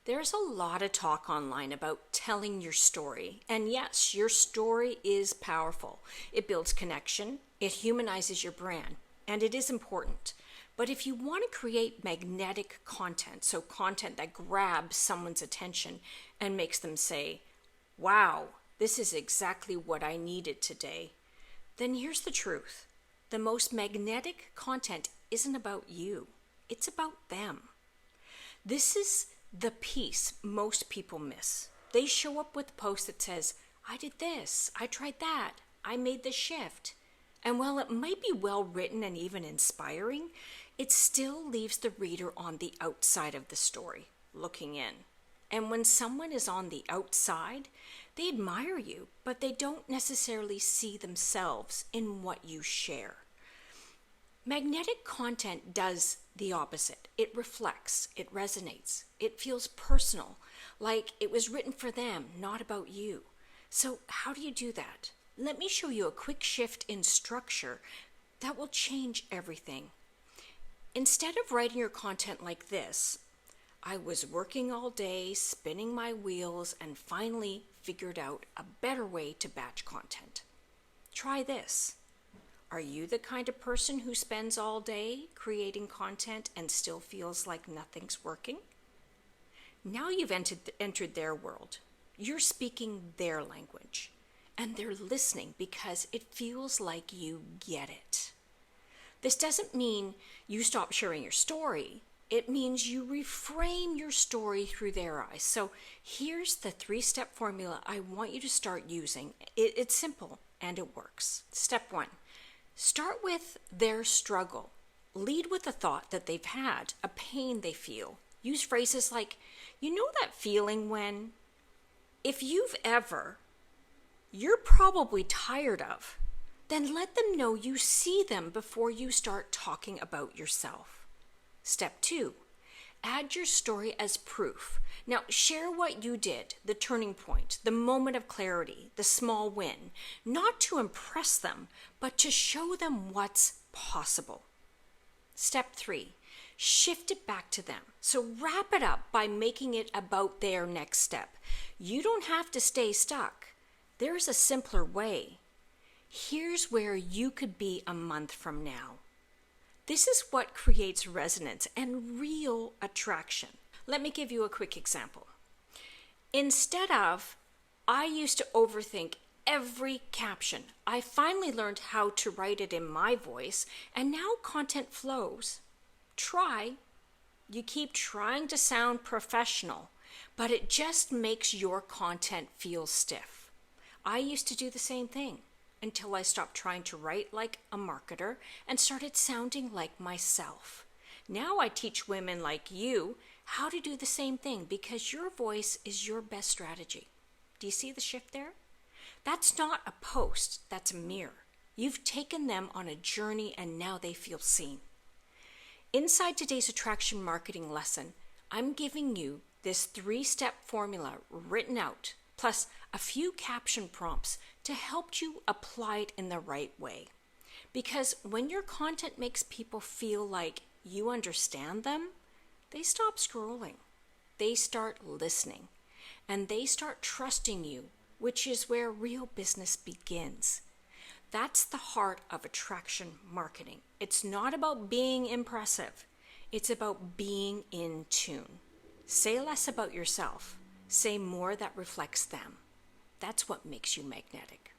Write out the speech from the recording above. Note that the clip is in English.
There's a lot of talk online about telling your story. And yes, your story is powerful. It builds connection, it humanizes your brand, and it is important. But if you want to create magnetic content, so content that grabs someone's attention and makes them say, wow, this is exactly what I needed today, then here's the truth. The most magnetic content isn't about you. It's about them. This is the piece most people miss. They show up with a post that says, I did this, I tried that, I made this shift. And while it might be well written and even inspiring, it still leaves the reader on the outside of the story, looking in. And when someone is on the outside, they admire you, but they don't necessarily see themselves in what you share. Magnetic content does the opposite. It reflects, it resonates, it feels personal, like it was written for them, not about you. So how do you do that? Let me show you a quick shift in structure that will change everything. Instead of writing your content like this, I was working all day, spinning my wheels, and finally figured out a better way to batch content. Try this. Are you the kind of person who spends all day creating content and still feels like nothing's working? Now you've entered their world. You're speaking their language, and they're listening because it feels like you get it. This doesn't mean you stop sharing your story. It means you reframe your story through their eyes. So here's the 3-step formula I want you to start using. It's simple and it works. Step 1. Start with their struggle. Lead with a thought that they've had, a pain they feel. Use phrases like, you know that feeling when, if you've ever, you're probably tired of, then let them know you see them before you start talking about yourself. Step 2, add your story as proof. Now, share what you did, the turning point, the moment of clarity, the small win, not to impress them, but to show them what's possible. Step 3, shift it back to them. So wrap it up by making it about their next step. You don't have to stay stuck. There's a simpler way. Here's where you could be a month from now. This is what creates resonance and real attraction. Let me give you a quick example. Instead of, I used to overthink every caption, I finally learned how to write it in my voice, and now content flows. Try. You keep trying to sound professional, but it just makes your content feel stiff. I used to do the same thing until I stopped trying to write like a marketer and started sounding like myself. Now I teach women like you how to do the same thing because your voice is your best strategy. Do you see the shift there? That's not a post, that's a mirror. You've taken them on a journey and now they feel seen. Inside today's attraction marketing lesson, I'm giving you this 3-step formula written out, plus a few caption prompts to help you apply it in the right way. Because when your content makes people feel like you understand them, they stop scrolling, they start listening, and they start trusting you, which is where real business begins. That's the heart of attraction marketing. It's not about being impressive. It's about being in tune. Say less about yourself. Say more that reflects them. That's what makes you magnetic.